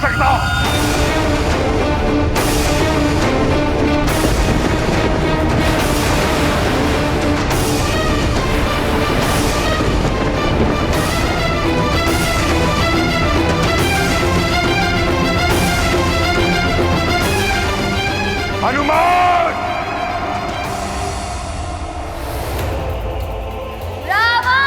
सकता। हनुमान! रावण!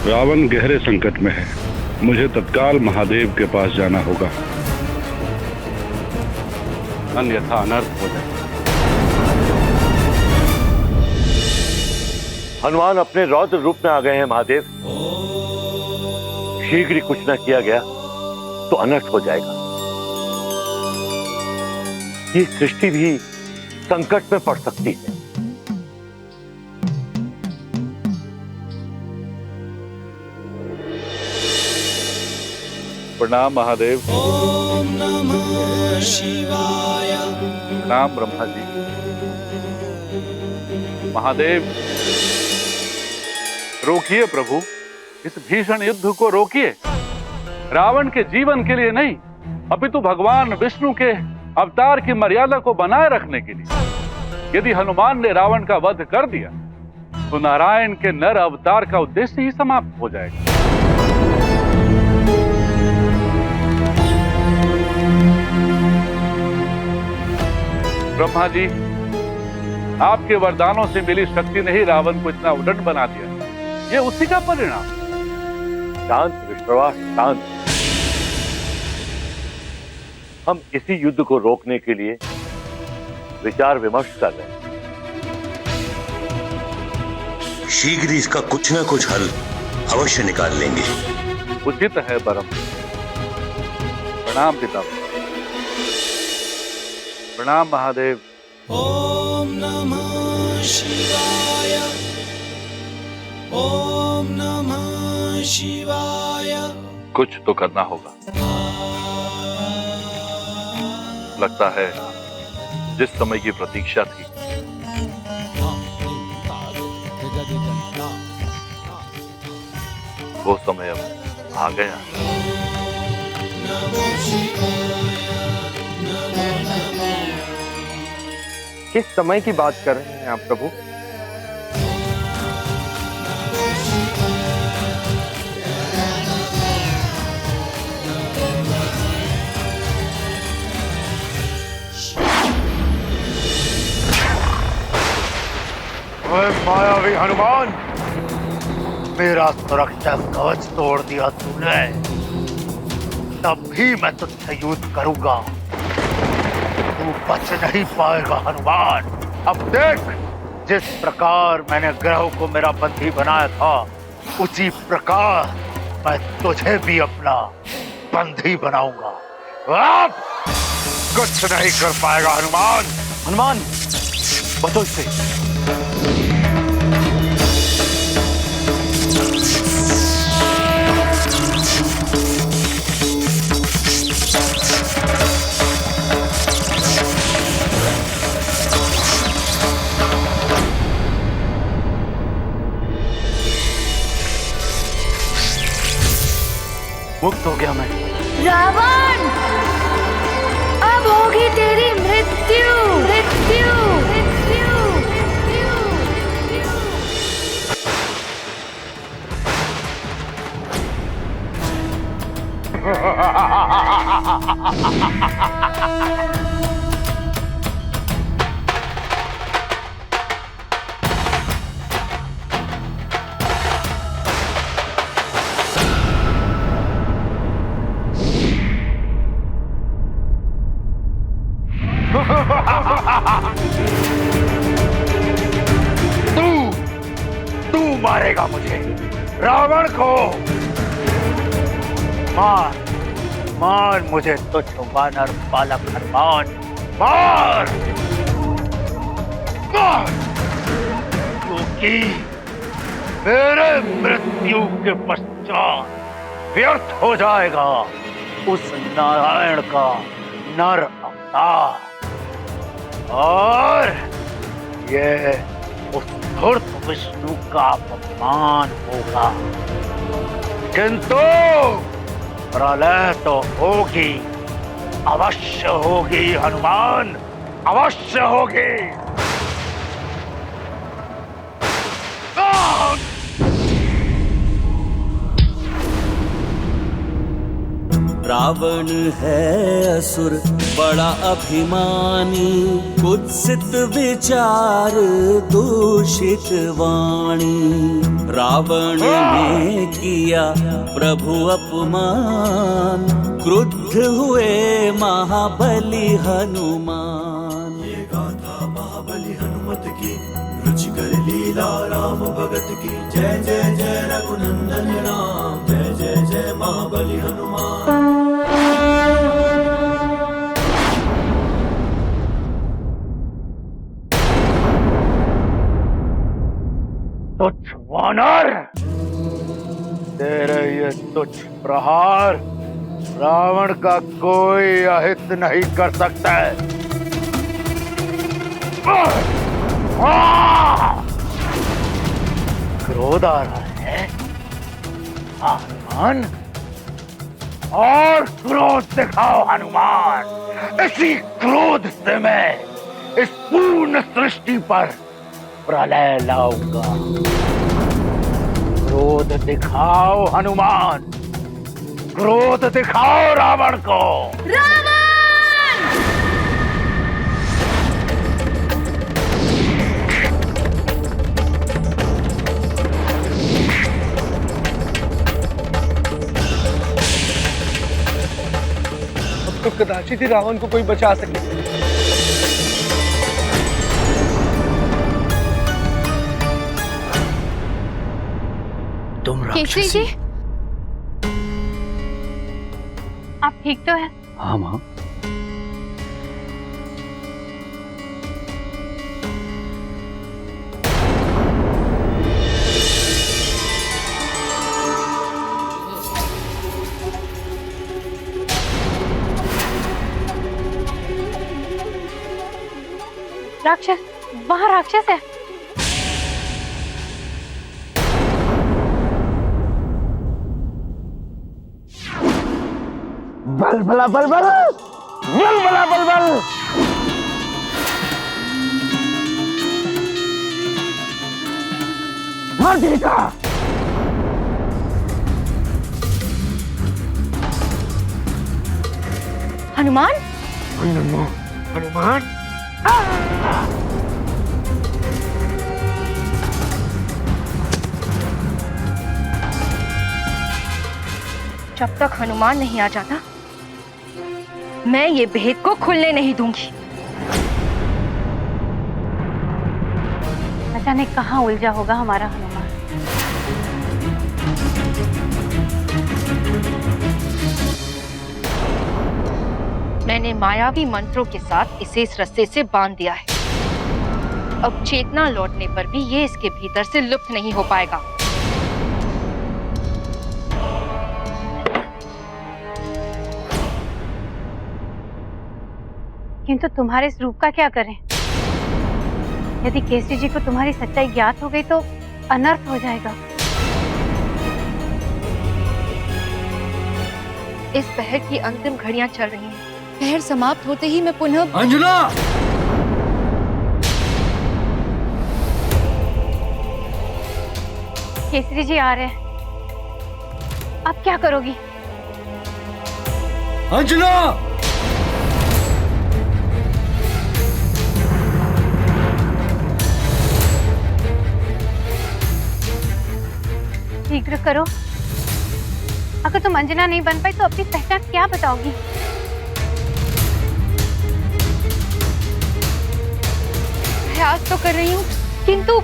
रावण गहरे संकट में है। मुझे तत्काल महादेव के पास जाना होगा, अन्यथा अनर्थ हो जाए। हनुमान अपने रौद्र रूप में आ गए हैं महादेव। शीघ्र ही कुछ न किया गया तो अनर्थ हो जाएगा। ये सृष्टि भी संकट में पड़ सकती है। प्रणाम महादेव। ओम नमः शिवाय। प्रणाम ब्रह्मा जी। महादेव, रोकिए प्रभु, इस भीषण युद्ध को रोकिए। रावण के जीवन के लिए नहीं, अपितु भगवान विष्णु के अवतार की मर्यादा को बनाए रखने के लिए। यदि हनुमान ने रावण का वध कर दिया तो नारायण के नर अवतार का उद्देश्य ही समाप्त हो जाएगा। ब्रह्मा जी, आपके वरदानों से मिली शक्ति ने ही रावण को इतना उद्दंड बना दिया। ये उसी का परिणाम। शांत विश्वास, शांत। हम इसी युद्ध को रोकने के लिए विचार विमर्श कर रहे हैं। शीघ्र ही इसका कुछ ना कुछ हल अवश्य निकाल लेंगे। उचित है परम। प्रणाम पिता। प्रणाम महादेव। ओम नमः शिवाय। ओम नमः शिवाय। कुछ तो करना होगा। लगता है जिस समय की प्रतीक्षा थी वो समय अब आ गया। किस समय की बात कर रहे हैं आप प्रभु? ओए मायावी हनुमान, मेरा सुरक्षा कवच तोड़ दिया तूने, तब भी मैं तुझसे युद्ध करूंगा। तू बच नहीं पाएगा हनुमान। अब देख, जिस प्रकार मैंने ग्रह को मेरा बंदी बनाया था, उसी प्रकार मैं तुझे भी अपना बंदी बनाऊंगा। अब कुछ नहीं कर पाएगा हनुमान। हनुमान, बचो इससे। मुक्त हो गया मैं। रावण, अब होगी तेरी मृत्यु। मृत्यु, मृत्यु, तू मारेगा मुझे, रावण को। मार मार मुझे तुझ वानर बालक हनुमान, मार मार, क्योंकि मेरे मृत्यु के पश्चात व्यर्थ हो जाएगा उस नारायण का नर अवतार, और ये उस धूर्त विष्णु का अपमान होगा। किंतु प्रलय तो होगी, अवश्य होगी हनुमान, अवश्य होगी। रावण है असुर बड़ा अभिमानी, कुत्सित विचार दूषित वाणी। रावण ने किया प्रभु अपमान, क्रुद्ध हुए महाबली हनुमान। ये गाथा महाबली हनुमत की, रुचिकर लीला राम भगत की। जय जय जय रघुनंदन राम, जय जय जय महाबली हनुमान। तुच्छ वानर, तेरे ये तुच्छ प्रहार रावण का कोई अहित नहीं कर सकता है। क्रोध आ रहा है हनुमान, और क्रोध दिखाओ हनुमान। इसी क्रोध से मैं इस पूर्ण सृष्टि पर प्रलय लाऊंगा। क्रोध दिखाओ हनुमान, क्रोध दिखाओ रावण को। अब तो कदाचित ही रावण को कोई बचा सके। तुम केसरी राक्षसी। जी, आप ठीक तो है? हाँ माँ। राक्षस, वहाँ राक्षस है। बल भला बल बल, बल भला बल बल। मार देगा। हनुमान, हनुमान, जब तक हनुमान नहीं आ जाता मैं ये भेद को खुलने नहीं दूंगी। अचानक कहाँ उलझा होगा हमारा हनुमान। मैंने मायावी मंत्रों के साथ इसे इस रस्से से बांध दिया है। अब चेतना लौटने पर भी ये इसके भीतर से लुप्त नहीं हो पाएगा। किंतु तुम्हारे इस रूप का क्या करें? यदि केसरी जी को तुम्हारी सच्चाई ज्ञात हो गई तो अनर्थ हो जाएगा। इस पहर की अंतिम घड़ियां चल रही हैं। पहर समाप्त होते ही मैं पुनः अंजना, केसरी जी आ रहे हैं। अब क्या करोगी? अंजना, शीघ्र करो। अगर तुम अंजना नहीं बन पाई तो अपनी पहचान क्या बताओगी? प्रयास तो कर रही हूँ, किंतु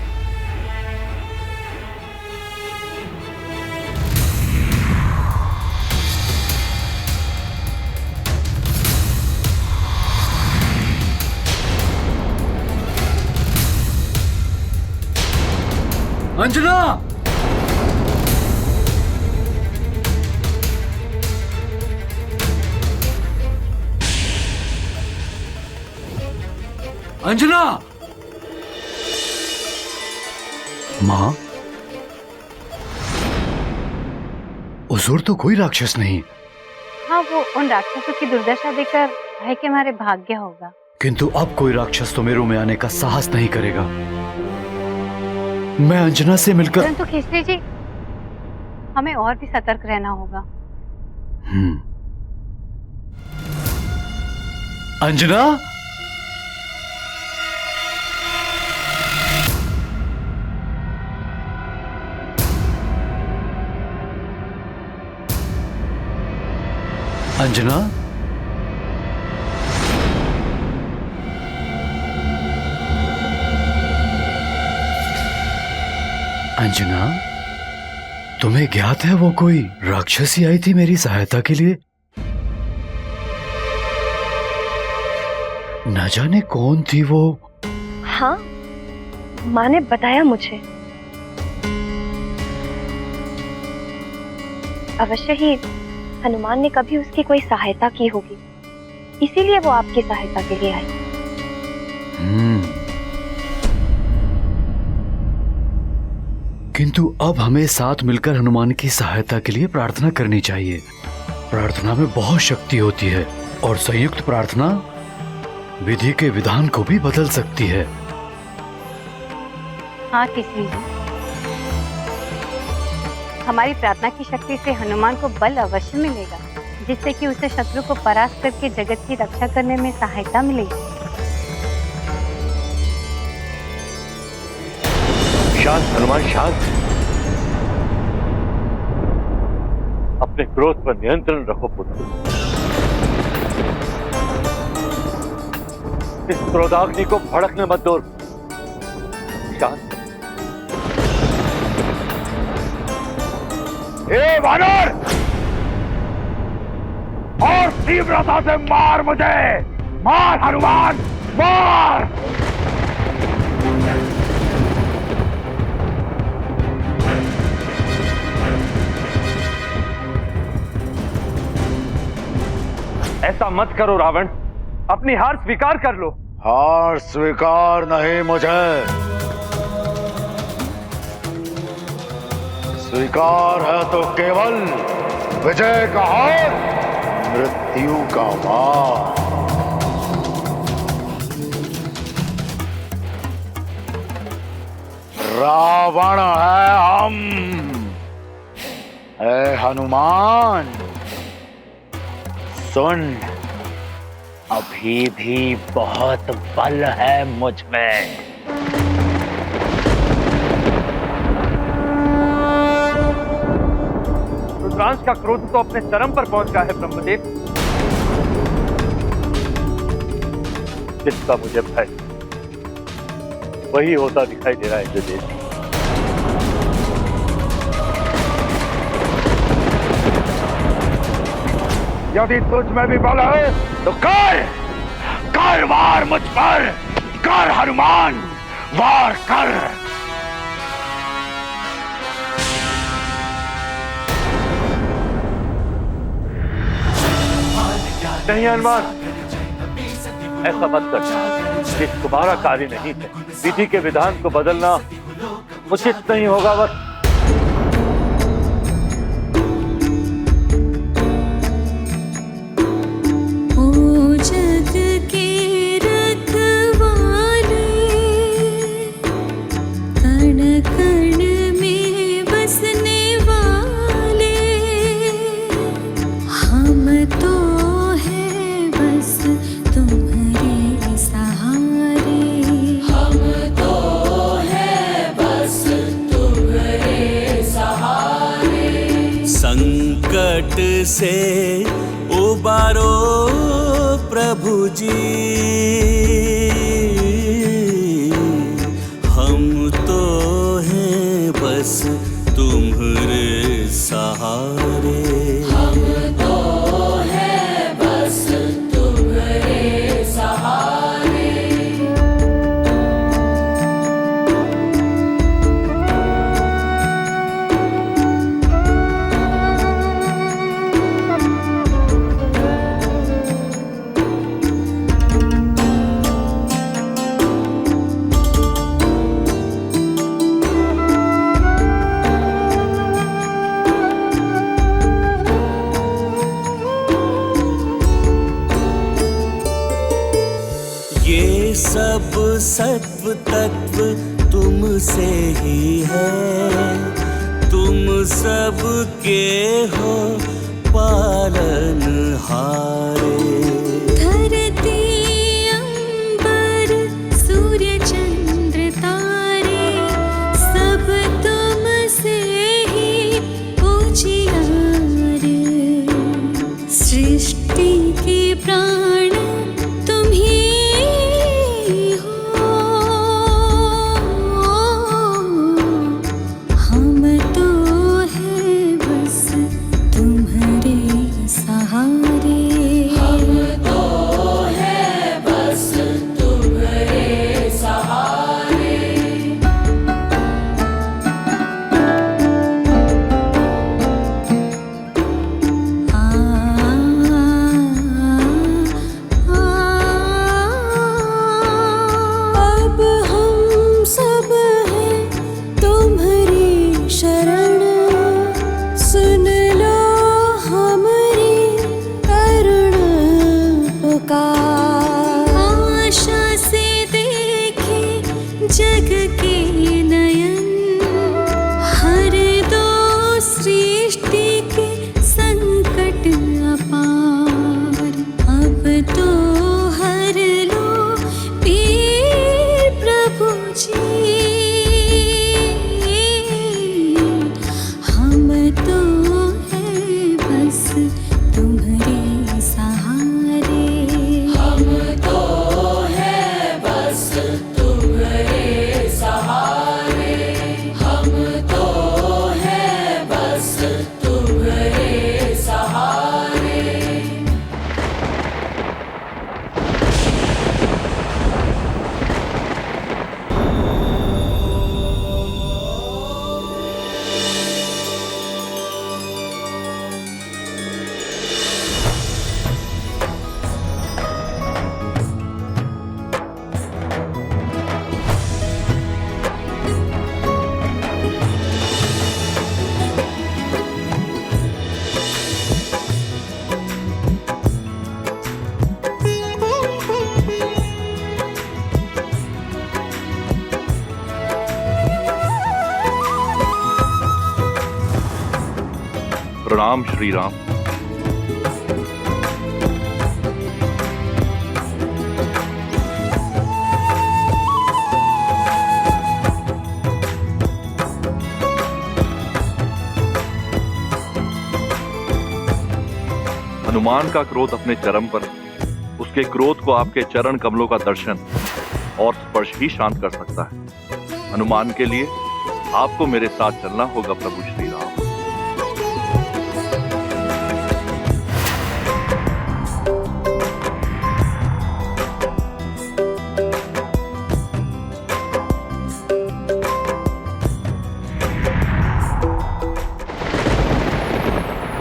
अंजना, अंजना। माँ, हुजूर तो कोई राक्षस नहीं, हाँ, वो उन राक्षसों की दुर्दशा देखकर भय के मारे भाग गया होगा। किंतु अब कोई राक्षस तो मेरू में आने का साहस नहीं करेगा। मैं अंजना से मिलकर। परंतु खिस्ती जी, हमें और भी सतर्क रहना होगा। अंजना, अंजना, अंजना, तुम्हें ज्ञात है वो कोई राक्षसी आई थी मेरी सहायता के लिए? न जाने कौन थी वो। हाँ, माँ ने बताया मुझे। अवश्य ही हनुमान ने कभी उसकी कोई सहायता की होगी, इसीलिए वो आपकी सहायता के लिए आई। किंतु अब हमें साथ मिलकर हनुमान की सहायता के लिए प्रार्थना करनी चाहिए। प्रार्थना में बहुत शक्ति होती है और संयुक्त प्रार्थना विधि के विधान को भी बदल सकती है। हाँ खिस्ती जी, हमारी प्रार्थना की शक्ति से हनुमान को बल अवश्य मिलेगा, जिससे कि उसे शत्रु को परास्त करके जगत की रक्षा करने में सहायता मिलेगी। शांत हनुमान, शांत। अपने क्रोध पर नियंत्रण रखो पुत्र। इस क्रोधाग्नि को भड़कने मत दो। शांत। ए वानर, और तीव्रता से मार मुझे, मार हनुमान, मार। ऐसा मत करो रावण, अपनी हार स्वीकार कर लो। हार स्वीकार नहीं मुझे, स्वीकार है तो केवल विजय का हार, मृत्यु का वार। रावण है हम। ऐ हनुमान सुन, अभी भी बहुत बल है मुझ में। रुद्रांश का क्रोध तो अपने चरम पर पहुंच गया है ब्रह्मदेव। जिसका मुझे भय वही होता दिखाई दे रहा है विदेश। यदि तुझ में भी बल है तो कर वार मुझ पर, कर हनुमान, वार कर। नहीं हनुमान, ऐसा मत कर। ये तुम्हारा कार्य नहीं है। विधि के विधान को बदलना उचित नहीं होगा। बस संकट से उबारो प्रभु जी, हम तो हैं बस तुम्हारे सहारे। हम तो हैं बस तुम्हारे सहारे। सब तत्व तुमसे ही है, तुम सबके हो पालनहारे। धरती अंबर सूर्य चंद्र तारे, सब तुमसे ही उजियारे। सृष्टि के प्राण तुम ही हो, हम तो है बस तुम्हारे सहारे। हम तो है बस तुम्हारे सहारे। अब हम सब हैं तुम्हारी शरण, सुन लो हमारी करुण पुकार। आशा से देखे जग के नयन, हर दो सृष्टि के संकट अपार। अब तो हर लो पीर प्रभु जी, हम तो है बस तुम्हारे सहारे। हम तो है बस तुम्हारे सहारे। हम तो है बस तुम्हारे सहारे। प्रणाम श्री राम। हनुमान का क्रोध अपने चरम पर, उसके क्रोध को आपके चरण कमलों का दर्शन और स्पर्श ही शांत कर सकता है। हनुमान के लिए आपको मेरे साथ चलना होगा प्रभु श्री राम।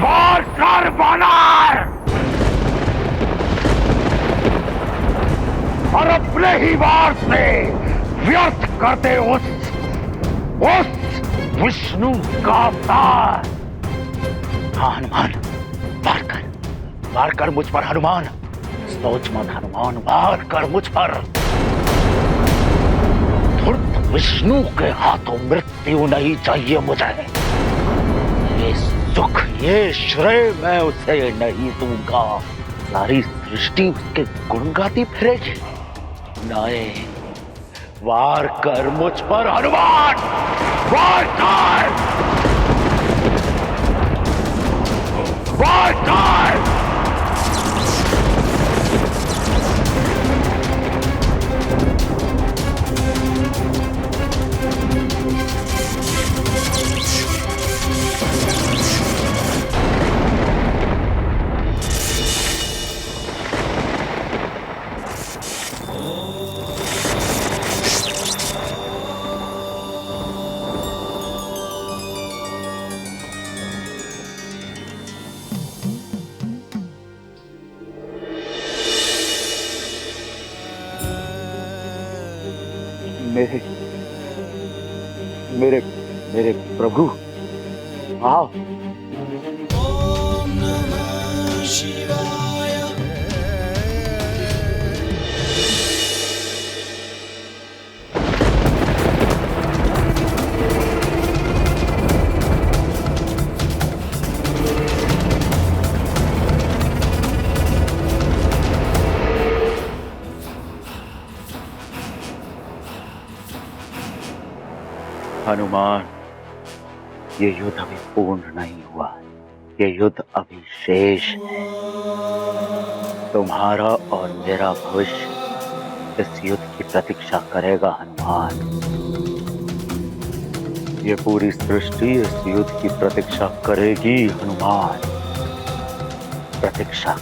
वार कर बानर, और अपने ही वार से व्यर्थ करते उस विष्णु का अवतार। हाँ हनुमान, वार कर मुझ पर हनुमान। सोच मत हनुमान, वार कर मुझ पर। धूर्त विष्णु के हाथों मृत्यु नहीं चाहिए मुझे। ये सुख, ये श्रेय मैं उसे नहीं दूंगा। सारी सृष्टि उसके गुण गाती फिरेगी। नहीं, वार कर मुझ पर हनुमान, वार कर, वार कर। मेरे प्रभु, आओ। हनुमान, ये युद्ध अभी पूर्ण नहीं हुआ, ये युद्ध अभी शेष है। तुम्हारा और मेरा भविष्य इस युद्ध की प्रतीक्षा करेगा हनुमान। ये पूरी सृष्टि इस युद्ध की प्रतीक्षा करेगी हनुमान, प्रतीक्षा